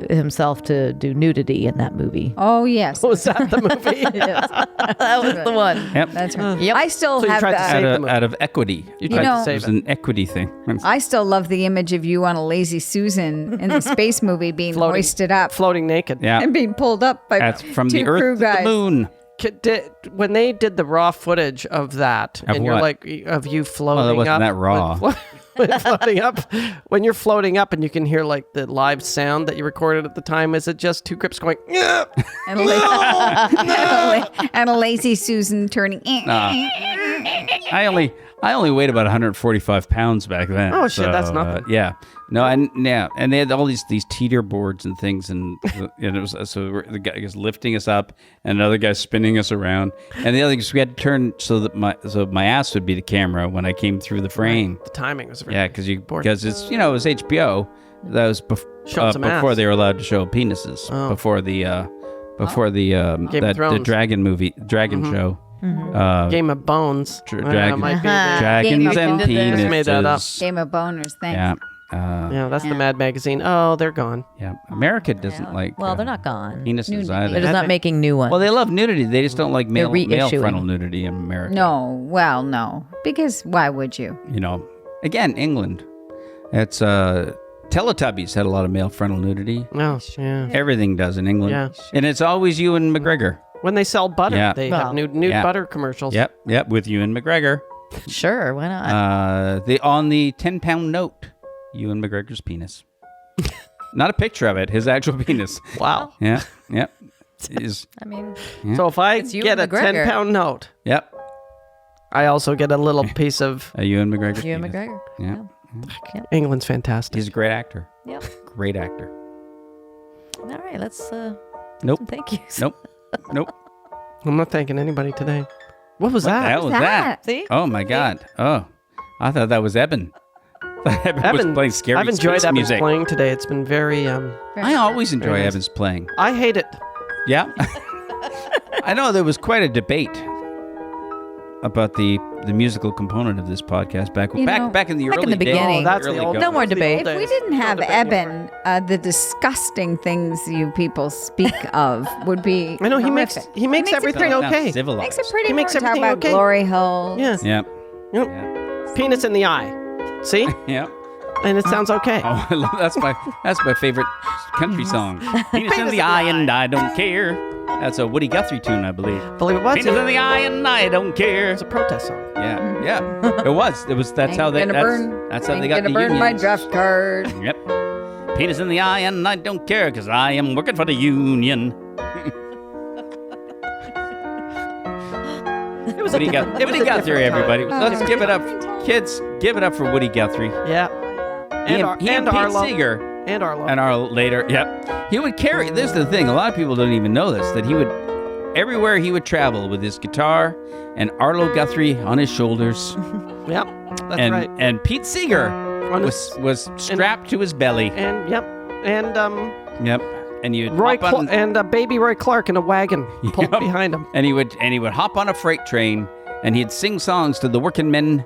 himself to do nudity in that movie. Oh, yes. Was that the movie? That was the one. Yep. That's right. Yep. I still So you have tried to that. save the movie. Out of equity. You tried know- to It save was it. an equity thing. I still love the image of you on a Lazy Susan in the space movie being Floating. hoisted up Floating naked. Yeah. and being pulled up by That's from two the crew Earth to guys. the moon. When they did the raw footage of that, Of and you're what? like, of you floating Well, it wasn't up. that raw. Floating up. When you're floating up and you can hear like the live sound that you recorded at the time, is it just two grips going, yeah? And and a Lazy Susan turning. I only weighed about 145 pounds back then. Oh, shit, that's nothing. Yeah, no, and they had all these teeter boards and things, and it was the guy was lifting us up, and another guy spinning us around, and the other thing is we had to turn so that my ass would be the camera when I came through the frame. The timing was really Yeah, because important. it's it was HBO. That was Showed some before ass. they were allowed to show penises. Oh. Before the Game of the Thrones. dragon show. Game of Bones. Dragon- might be Game Dragons of and Bones. penises. Just made that up. Game of Boners, thanks. Yeah. yeah, that's the Yeah. Mad Magazine. Oh, they're gone. Yeah. America doesn't like. Well, they're not gone. penises Nudity. either. They're just not making new ones. Well, they love nudity. They just don't like male reissuing. frontal nudity in America. No, well, no. Because why would you? You know, again, England. It's Teletubbies had a lot of male frontal nudity. Oh, yeah. Everything does in England. Yeah. And it's always Ewan McGregor. When they sell butter, Yeah. they Well, have nude yeah. butter commercials. Yep, with Ewan McGregor. Sure, why not? On the 10-pound note, Ewan McGregor's penis. Not a picture of it, his actual penis. Wow. Yeah, yep. Is I mean, So if I It's Ewan get a McGregor. 10-pound note, yep. I also get a little piece of A Ewan McGregor. Ewan penis. McGregor. Yeah. England's fantastic. He's a great actor. Yep. Great actor. All right, let's. Nope. Thank you. Nope. I'm not thanking anybody today. What was What the that? hell was that? See? Oh my God. Oh, I thought that was Eben. Evan was playing scary I've enjoyed space Evan's music. playing today. It's been very. I always enjoy Very nice. Evan's playing. I hate it. Yeah. I know there was quite a debate about the musical component of this podcast back You know, back in the back early in the days. beginning. Oh, that's the Early old. going. No more that's the debate. old If we days. didn't have No debate Eben, the disgusting things you people speak of would be I know he makes horrific. makes it everything pretty- Not okay. civilized. Makes it pretty. He makes hard to talk everything about okay. glory holes. Yes. Yep. Yep. Yeah. Penis in the eye. See? Yep. And it sounds okay. Oh, I love, that's my favorite country song. Penis in the eye and I don't care. That's a Woody Guthrie tune, I believe. Believe it was. Penis in the eye and I don't care. It's a protest song. Yeah, yeah. It was. That's how they. That's how they got the gonna burn my unions. draft card. Yep. Penis in the eye and I don't care because I am working for the union. It was Woody, a different, it was Woody a Guthrie, different time. everybody. It was a Let's different give it up. time. Kids, give it up for Woody Guthrie. Yeah. He And, and Pete Arlo. Seeger. And Arlo. And Arlo later. Yep. He would carry, this is the thing, a lot of people don't even know this, that he would, everywhere he would travel with his guitar and Arlo Guthrie on his shoulders. Yep. That's and, right. And Pete Seeger On was strapped to his belly. And yep. And Yep. And you'd hop on, baby Roy Clark in a wagon pulled Yep. behind him. and he would hop on a freight train and he'd sing songs to the working men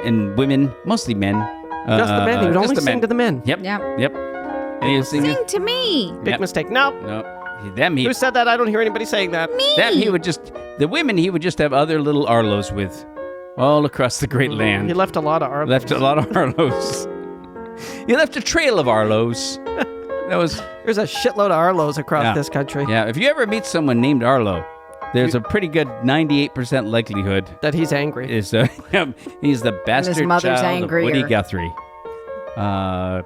and women, mostly men. Just the men. He would just only the sing men. to the men. Yep. Yep. Yep. And he would sing. Sing to me. Big Yep. mistake. No. No. Them he Who said that? I don't hear anybody saying that. Them he would just, the women he would just have other little Arlos with all across the great land. He left a lot of Arlo. Left a lot of Arlos. He left a trail of Arlos. That was, There's a shitload of Arlos across Yeah. this country yeah. If you ever meet someone named Arlo, there's a pretty good 98% likelihood that he's angry. is he's the bastard mother's child of Woody angrier. Guthrie.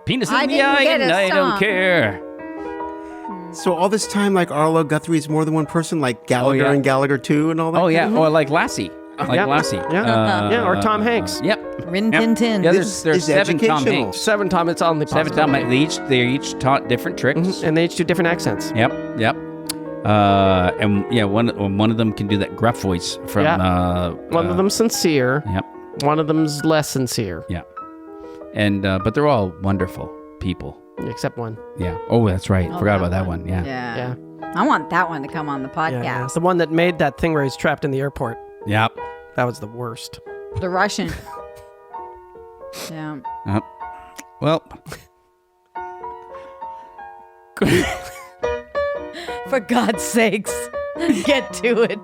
Penis in I the didn't eye get and a I don't song. care. So all this time, like Arlo Guthrie's more than one person, like Gallagher yeah. and Gallagher 2 and all that? Oh yeah, or like Lassie. Like Yeah. Lassie. Yeah. Yeah, or Tom Hanks. Yep. Rin Yep. Tin Tin. Yeah, This there's is 7 Tom educational. Hanks. 7 times it's on the 7 Tom Hanks. They each taught different tricks. And they each do different accents. Yep. And yeah, one of them can do that gruff voice from. One of them's sincere. Yep. One of them's less sincere. Yeah. And but they're all wonderful people. Except one. Yeah. Oh, that's right. Oh, Forgot that about that one. one. Yeah. Yeah. Yeah. I want that one to come on the podcast. Yeah. The one that made that thing where he's trapped in the airport. Yep. That was the worst. The Russian. Yeah. Well. For God's sakes, get to it.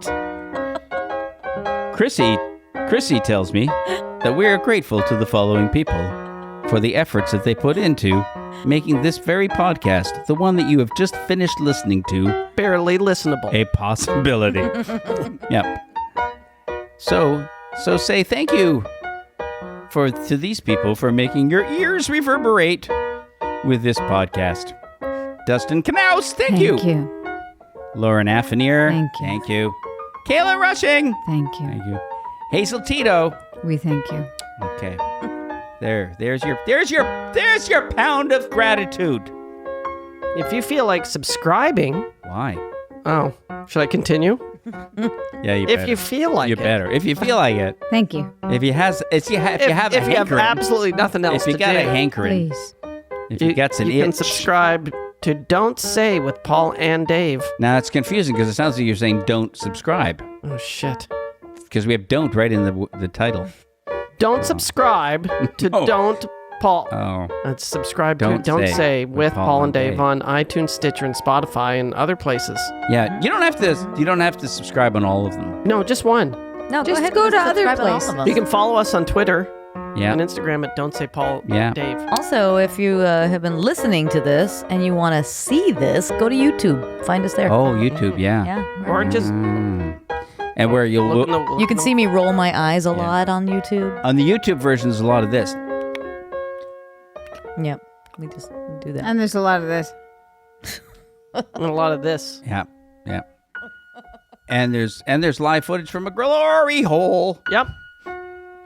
Crissy tells me that we are grateful to the following people for the efforts that they put into making this very podcast, the one that you have just finished listening to, Barely listenable. a possibility. Yep. So say thank you to these people for making your ears reverberate with this podcast. Dustin Knaus, thank you. Thank you. Lauren Affinier, Thank you. thank you. Kayla Rushing, Thank you. thank you. Hazel Tito. We thank you. Okay. There's your pound of gratitude. If you feel like subscribing, Why? oh, should I continue? Yeah, you If better. you feel like you it. better. If you feel like it. Thank you. If you have a If you have hankering, absolutely nothing else if you to got do, a hankering, Please. if you got an you can itch. subscribe to Don't Say with Paul and Dave. Now it's confusing because it sounds like you're saying don't subscribe. Oh, shit. because we have "don't" right in the title. Don't subscribe to No. Don't Paul. Oh, Subscribe Don't to Don't Say Say with Paul and Dave Dave. on iTunes, Stitcher, and Spotify, and other places. yeah. You don't have to. You don't have to subscribe on all of them. No, just one. No, Just ahead go and to other subscribe on all places. of us. You can follow us on Twitter Yeah. and Instagram at Don't Say Paul Yeah. Dave. Also, if you have been listening to this and you want to see this, go to YouTube. Find us there. Oh, YouTube. Yeah. Yeah. Or just And where you'll look look in the, You can see me roll my eyes a lot on YouTube. on the YouTube version. There's a lot of this. Yep. We just do that. And there's a lot of this. and a lot of this. Yeah. Yeah. And there's live footage from a glory hole. Yep.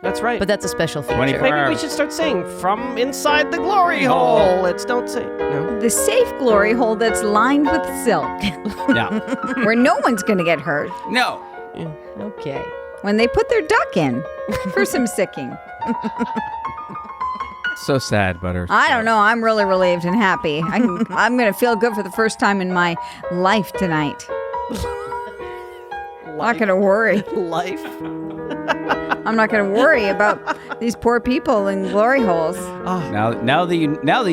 That's right. But that's a special feature. 24 Maybe we hours. should start saying from inside the glory hole. It's Don't Say. No. The safe glory hole that's lined with silk, Yeah. where no one's going to get hurt No. Okay. when they put their duck in for some sicking. So sad, Butter. I don't know. I'm really relieved and happy. I'm going to feel good for the first time in my life tonight. Not going to worry. Life. I'm not going to worry about these poor people in glory holes. Now that you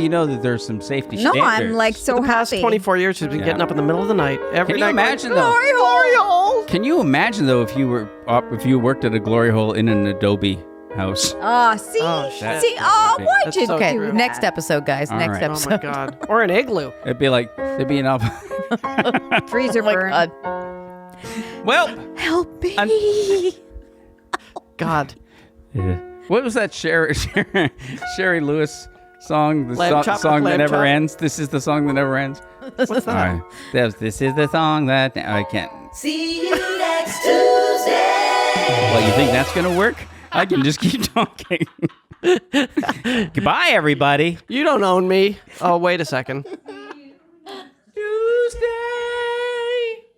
know that there's some safety No, standards. I'm like so The past happy. 24 years, she's been getting up in the middle of the night every Can you night. imagine going, though? glory hole. Can you imagine though if you worked at a glory hole in an Adobe house? Oh, see? Oh, shit. See? Oh, why'd That's you so Okay, do true. that? next episode, guys. All next right. Oh my episode. God. Or an igloo. It'd be like there'd be enough. Freezer Oh my burn. God. Well, Help me. God. what was that Sherry Lewis song? The Lamb chop, song that lamb never chop. ends. This is the song that never ends. What's All that? right. This is the song that I can't. See you next Tuesday. Well, you think that's gonna work? I can just keep talking. Goodbye, everybody. You don't own me. Oh, wait a second.